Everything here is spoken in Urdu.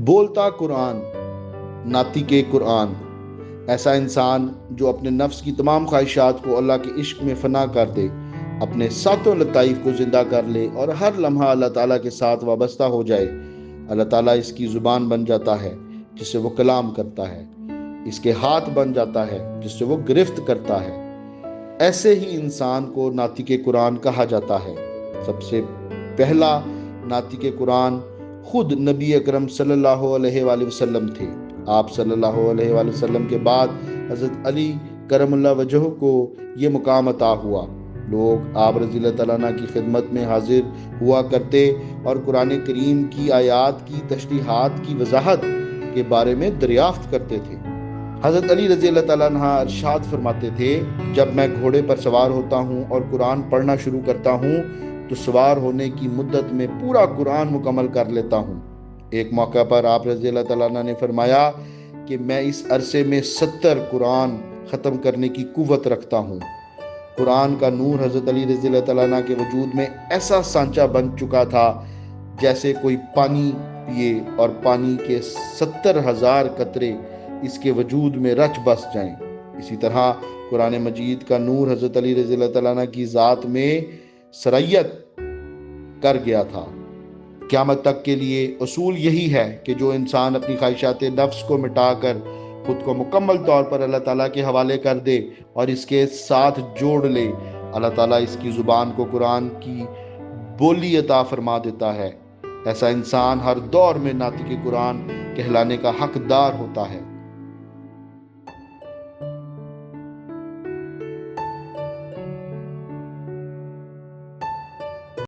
بولتا قرآن، ناطق قرآن، ایسا انسان جو اپنے نفس کی تمام خواہشات کو اللہ کے عشق میں فنا کر دے، اپنے ساتوں لطائف کو زندہ کر لے اور ہر لمحہ اللہ تعالیٰ کے ساتھ وابستہ ہو جائے، اللہ تعالیٰ اس کی زبان بن جاتا ہے جس سے وہ کلام کرتا ہے، اس کے ہاتھ بن جاتا ہے جس سے وہ گرفت کرتا ہے۔ ایسے ہی انسان کو ناطق قرآن کہا جاتا ہے۔ سب سے پہلا ناطق قرآن خود نبی اکرم صلی اللہ علیہ وآلہ وسلم تھے۔ آپ صلی اللہ علیہ وآلہ وسلم کے بعد حضرت علی کرم اللہ وجہ کو یہ مقام عطا ہوا۔ لوگ آپ رضی اللہ تعالیٰ عنہ کی خدمت میں حاضر ہوا کرتے اور قرآن کریم کی آیات کی تشریحات کی وضاحت کے بارے میں دریافت کرتے تھے۔ حضرت علی رضی اللہ تعالیٰ عنہ ارشاد فرماتے تھے، جب میں گھوڑے پر سوار ہوتا ہوں اور قرآن پڑھنا شروع کرتا ہوں تو سوار ہونے کی مدت میں پورا قرآن مکمل کر لیتا ہوں۔ ایک موقع پر آپ رضی اللہ تعالیٰ عنہ نے فرمایا کہ میں اس عرصے میں 70 قرآن ختم کرنے کی قوت رکھتا ہوں۔ قرآن کا نور حضرت علی رضی اللہ تعالیٰ عنہ کے وجود میں ایسا سانچہ بن چکا تھا جیسے کوئی پانی پیے اور پانی کے 70,000 قطرے اس کے وجود میں رچ بس جائیں۔ اسی طرح قرآن مجید کا نور حضرت علی رضی اللہ تعالیٰ عنہ کی ذات میں سرایت کر گیا تھا۔ قیامت تک کے لیے اصول یہی ہے کہ جو انسان اپنی خواہشات نفس کو مٹا کر خود کو مکمل طور پر اللہ تعالیٰ کے حوالے کر دے اور اس کے ساتھ جوڑ لے، اللہ تعالیٰ اس کی زبان کو قرآن کی بولی عطا فرما دیتا ہے۔ ایسا انسان ہر دور میں ناطق قرآن کہلانے کا حقدار ہوتا ہے۔